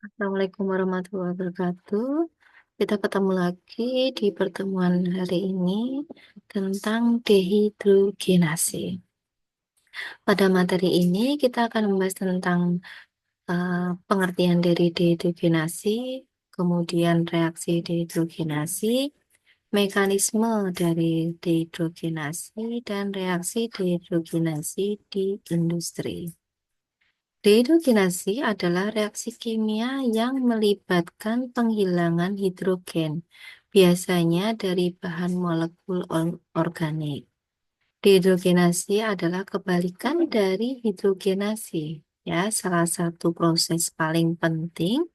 Assalamualaikum warahmatullahi wabarakatuh. Kita ketemu lagi di pertemuan hari ini tentang dehidrogenase. Pada materi ini kita akan membahas tentang pengertian dari dehidrogenase, kemudian reaksi dehidrogenase, mekanisme dari dehidrogenase, dan reaksi dehidrogenase di industri. Dehidrogenase adalah reaksi kimia yang melibatkan penghilangan hidrogen, biasanya dari bahan molekul organik. Dehidrogenase adalah kebalikan dari hidrogenase, ya, salah satu proses paling penting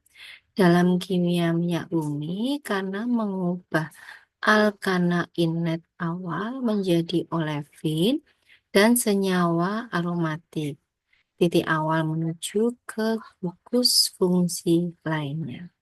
dalam kimia minyak bumi karena mengubah alkana net awal menjadi olefin dan senyawa aromatik. Titik awal menuju ke gugus fungsi lainnya.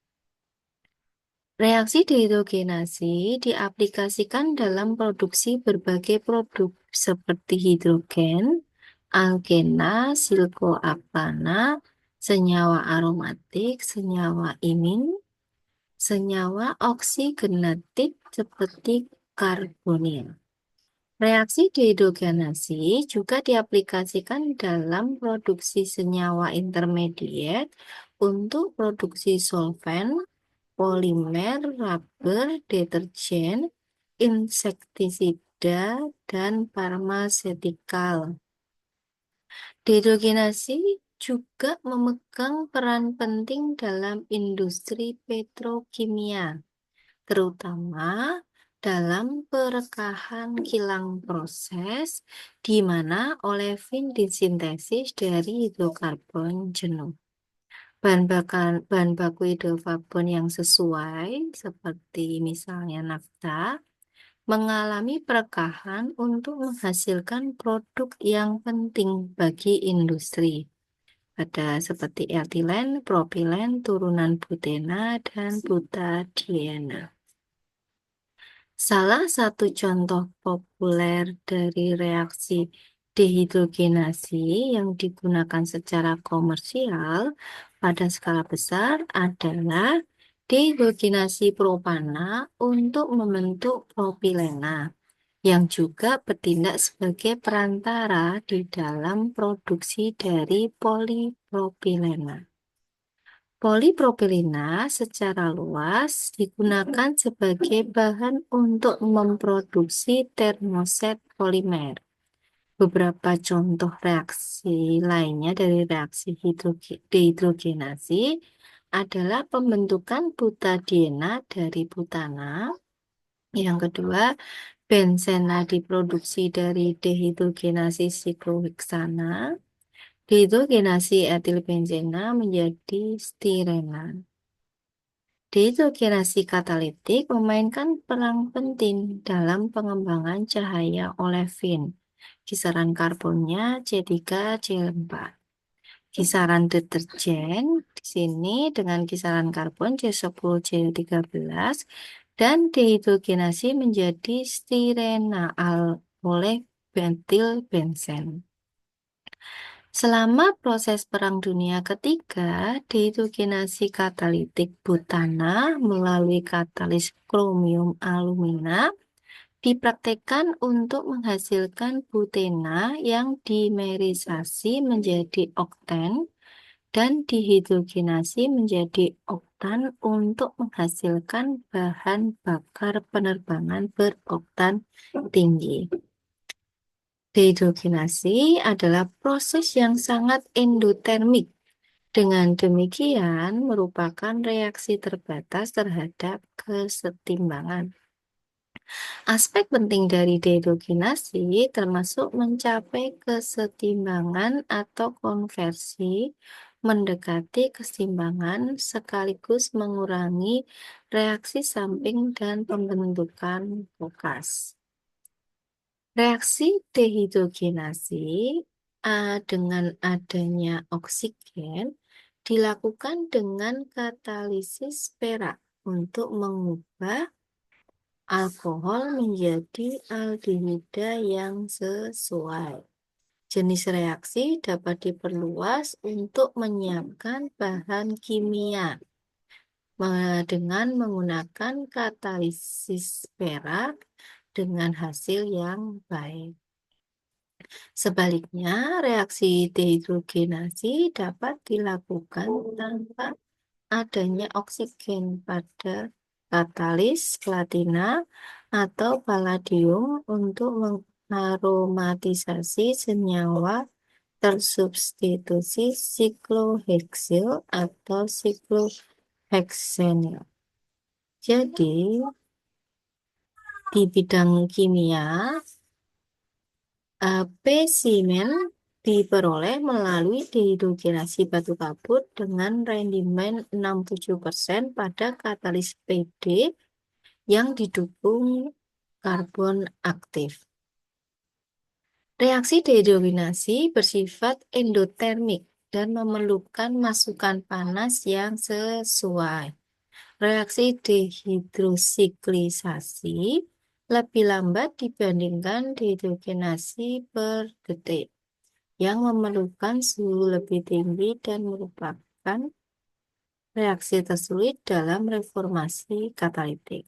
Reaksi dehidrogenase diaplikasikan dalam produksi berbagai produk seperti hidrogen, alkena, silkoaktana, senyawa aromatik, senyawa iming, senyawa oksigenatif seperti karbonil. Reaksi dehidrogenase juga diaplikasikan dalam produksi senyawa intermediat untuk produksi solvent, polimer, rubber, deterjen, insektisida, dan farmasetikal. Dehidrogenase juga memegang peran penting dalam industri petrokimia, terutama dalam perekahan kilang proses, di mana olefin disintesis dari hidrokarbon jenuh. Bahan baku hidrokarbon yang sesuai, seperti misalnya nafta, mengalami perekahan untuk menghasilkan produk yang penting bagi industri. Ada seperti etilen, propilen, turunan butena, dan butadiena. Salah satu contoh populer dari reaksi dehidrogenase yang digunakan secara komersial pada skala besar adalah dehidrogenase propana untuk membentuk propilena, yang juga bertindak sebagai perantara di dalam produksi dari polipropilena. Polipropilena secara luas digunakan sebagai bahan untuk memproduksi termoset polimer. Beberapa contoh reaksi lainnya dari reaksi dehidrogenase adalah pembentukan butadiena dari butana. Yang kedua, benzena diproduksi dari dehidrogenase sikloheksana. Dehidrogenase etilbenzena menjadi stirena. Dehidrogenase katalitik memainkan peran penting dalam pengembangan cahaya olefin. Kisaran karbonnya C3, C4. Kisaran deterjen di sini dengan kisaran karbon C10, C13, dan dehidrogenase menjadi stirena oleh metilbenzen. Selama proses Perang Dunia Ketiga, dehidrogenase katalitik butana melalui katalis kromium alumina dipraktekkan untuk menghasilkan butena yang dimerisasi menjadi oktan dan dihidrogenase menjadi oktan untuk menghasilkan bahan bakar penerbangan beroktan tinggi. Dehidrogenase adalah proses yang sangat endotermik. Dengan demikian, merupakan reaksi terbatas terhadap kesetimbangan. Aspek penting dari dehidrogenase termasuk mencapai kesetimbangan atau konversi mendekati keseimbangan sekaligus mengurangi reaksi samping dan pembentukan bokas. Reaksi dehidrogenase dengan adanya oksigen dilakukan dengan katalisis perak untuk mengubah alkohol menjadi aldehida yang sesuai. Jenis reaksi dapat diperluas untuk menyiapkan bahan kimia dengan menggunakan katalisis perak dengan hasil yang baik. Sebaliknya, reaksi dehidrogenasi dapat dilakukan tanpa adanya oksigen pada katalis platina atau palladium untuk mengaromatisasi senyawa tersubstitusi sikloheksil atau sikloheksenil. Jadi, di bidang kimia, spesimen diperoleh melalui dehidrogenasi batu kapur dengan rendimen 67% pada katalis PD yang didukung karbon aktif. Reaksi dehidrogenasi bersifat endotermik dan memerlukan masukan panas yang sesuai. Reaksi dehidrosiklisasi lebih lambat dibandingkan dehidrogenasi per detik, yang memerlukan suhu lebih tinggi dan merupakan reaksi tersulit dalam reformasi katalitik.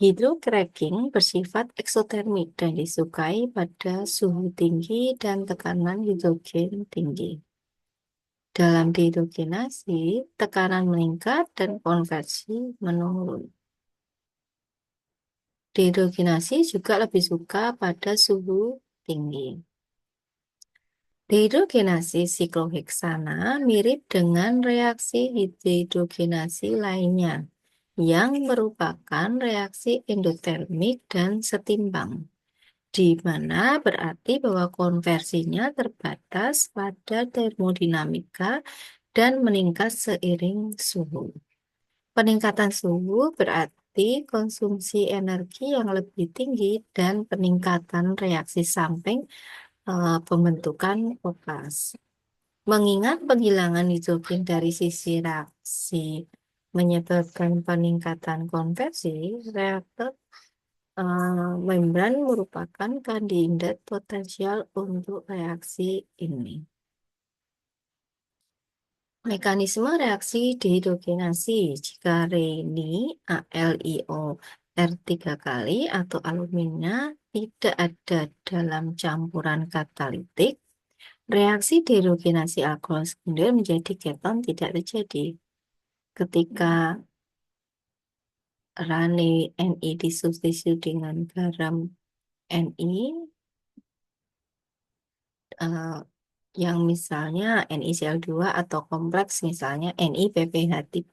Hydrocracking bersifat eksotermik dan disukai pada suhu tinggi dan tekanan hidrogen tinggi. Dalam dehidrogenasi, tekanan meningkat dan konversi menurun. Dehidrogenasi juga lebih suka pada suhu tinggi. Dehidrogenasi sikloheksana mirip dengan reaksi dehidrogenasi lainnya, yang merupakan reaksi endotermik dan setimbang, di mana berarti bahwa konversinya terbatas pada termodinamika dan meningkat seiring suhu. Peningkatan suhu berarti konsumsi energi yang lebih tinggi dan peningkatan reaksi samping pembentukan okas. Mengingat penghilangan hidrogen dari sisi reaksi menyebabkan peningkatan konversi, reaktor membran merupakan kandidat potensial untuk reaksi ini. Mekanisme reaksi dehidrogenasi: jika Re-Ni AlIO R3 kali atau alumina tidak ada dalam campuran katalitik, reaksi dehidrogenasi alkohol sekunder menjadi keton tidak terjadi. Ketika Ra-Ni disubstitusi dengan garam Ni, yang misalnya NiCl2 atau kompleks misalnya NiPPH3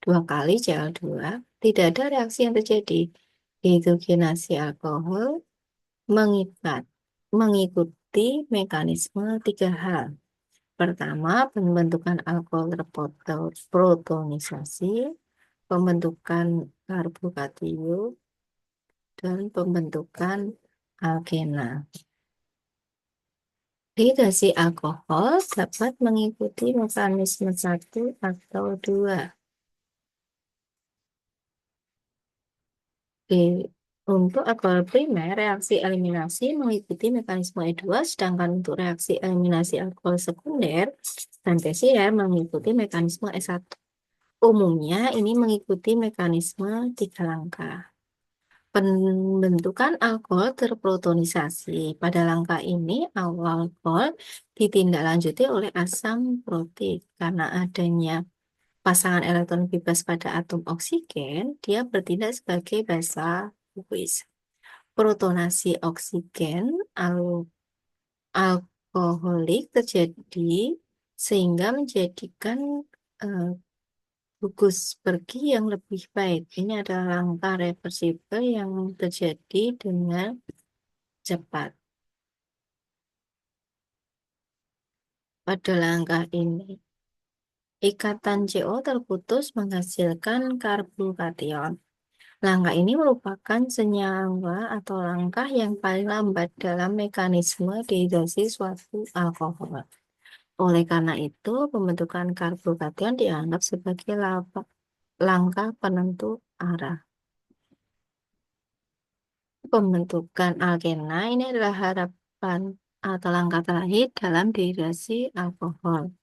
2 kali Cl2, tidak ada reaksi yang terjadi. Dehidrogenasi alkohol mengikuti mekanisme 3 hal. Pertama, pembentukan alkohol terprotonisasi, pembentukan karbokation, dan pembentukan alkena. Dehidrasi alkohol dapat mengikuti mekanisme 1 atau 2. Untuk alkohol primer, reaksi eliminasi mengikuti mekanisme E2, sedangkan untuk reaksi eliminasi alkohol sekunder dan tersier mengikuti mekanisme E1. Umumnya, ini mengikuti mekanisme 3 langkah. Pembentukan alkohol terprotonisasi. Pada langkah ini, alkohol ditindaklanjuti oleh asam protik. Karena adanya pasangan elektron bebas pada atom oksigen, dia bertindak sebagai basa Lewis. Protonasi oksigen alkoholik terjadi sehingga menjadikan gugus pergi yang lebih baik. Ini adalah langkah reversibel yang terjadi dengan cepat. Pada langkah ini, ikatan CO terputus menghasilkan karbokation. Langkah ini merupakan senyawa atau langkah yang paling lambat dalam mekanisme dehidrasi suatu alkohol. Oleh karena itu, pembentukan karbokation dianggap sebagai langkah penentu arah. Pembentukan alkena ini adalah harapan atau langkah terakhir dalam dehidrasi alkohol.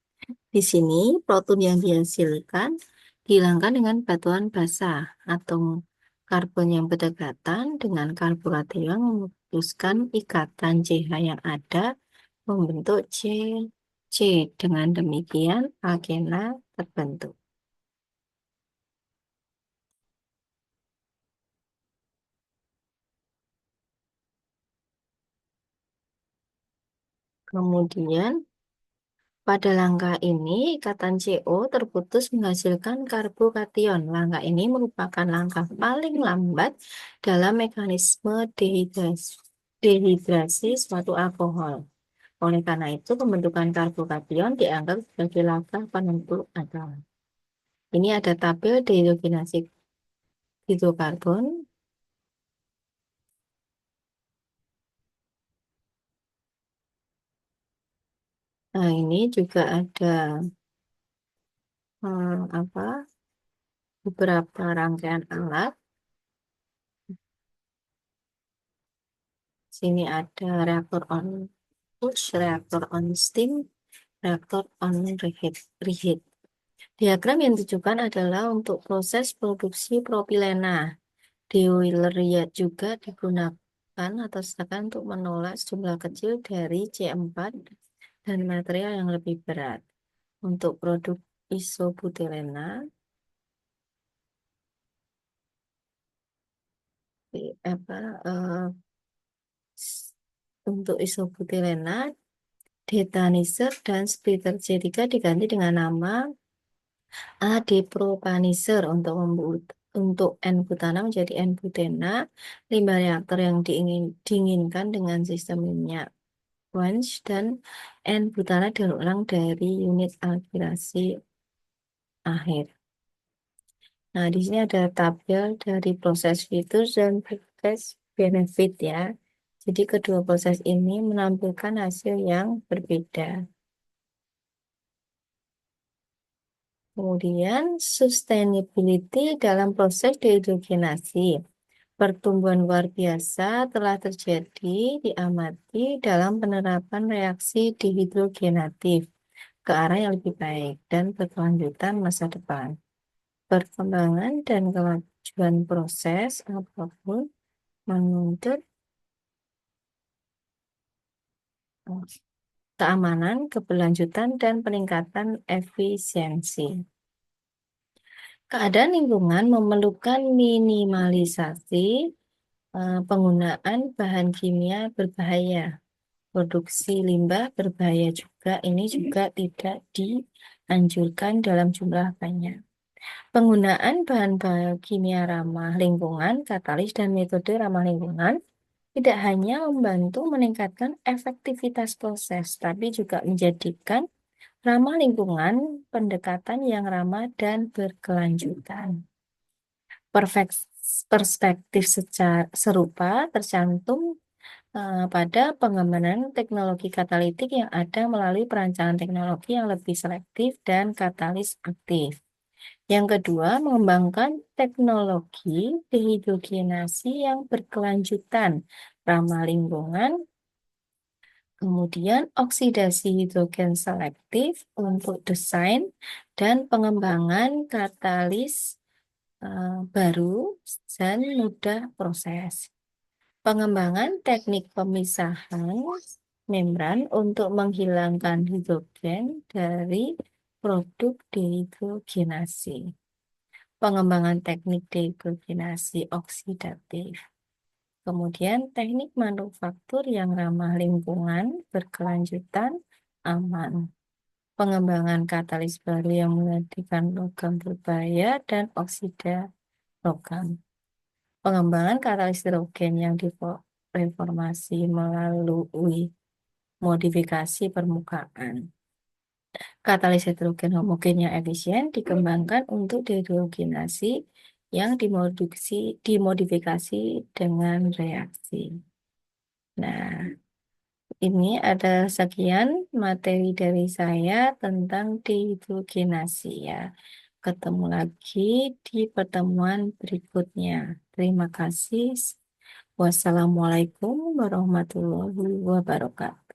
Di sini, protein yang dihasilkan dihilangkan dengan batuan basah. Atom karbon yang berdekatan dengan karbokation memutuskan ikatan CH yang ada membentuk C. Dengan demikian, alkena terbentuk. Kemudian, pada langkah ini, ikatan CO terputus menghasilkan karbokation. Langkah ini merupakan langkah paling lambat dalam mekanisme dehidrasi suatu alkohol. Oleh karena itu, pembentukan karbokation dianggap sebagai langkah penentu adalah. Ini ada tabel dehidrogenasi hidrokarbon. Nah, ini juga ada apa beberapa rangkaian alat. Sini ada reaktor on push, reaktor on steam, reaktor on reheat. Diagram yang ditujukan adalah untuk proses produksi propilena. Dioiler juga digunakan atau sedangkan untuk menolak jumlah kecil dari C4 dan material yang lebih berat. Untuk produk isobutilena, apa, untuk isobutilena, detanizer dan splitter C3 diganti dengan nama adepropanizer untuk untuk N-butana menjadi N-butena. Limbah reaktor yang diinginkan dengan sistem minyak Wanch dan N-butana diulang dari unit alkilasi akhir. Nah, di sini ada tabel dari proses fitur dan proses benefit ya. Jadi kedua proses ini menampilkan hasil yang berbeda. Kemudian sustainability dalam proses dehidrogenasi. Pertumbuhan luar biasa telah terjadi diamati dalam penerapan reaksi dehidrogenatif ke arah yang lebih baik dan berkelanjutan masa depan. Perkembangan dan kemajuan proses apapun menuntut keamanan, keberlanjutan, dan peningkatan efisiensi. Keadaan lingkungan memerlukan minimalisasi penggunaan bahan kimia berbahaya. Produksi limbah berbahaya juga, ini juga tidak dianjurkan dalam jumlah banyak. Penggunaan bahan-bahan kimia ramah lingkungan, katalis, dan metode ramah lingkungan tidak hanya membantu meningkatkan efektivitas proses, tapi juga menjadikan ramah lingkungan pendekatan yang ramah dan berkelanjutan. Perspektif serupa tercantum pada pengembangan teknologi katalitik yang ada melalui perancangan teknologi yang lebih selektif dan katalis aktif. Yang kedua, mengembangkan teknologi dehidrogenasi yang berkelanjutan, ramah lingkungan, kemudian oksidasi hidrogen selektif untuk desain dan pengembangan katalis baru dan mudah proses. Pengembangan teknik pemisahan membran untuk menghilangkan hidrogen dari produk dehidrogenasi. Pengembangan teknik dehidrogenasi oksidatif. Kemudian teknik manufaktur yang ramah lingkungan, berkelanjutan, aman. Pengembangan katalis baru yang menggantikan logam berbahaya dan oksida logam. Pengembangan katalis hidrogen yang direformasi melalui modifikasi permukaan. Katalis hidrogen homogen yang efisien dikembangkan untuk dehidrogenasi yang dimodifikasi dengan reaksi. Nah, ini ada sekian materi dari saya tentang dehidrogenasi ya. Ketemu lagi di pertemuan berikutnya. Terima kasih. Wassalamualaikum warahmatullahi wabarakatuh.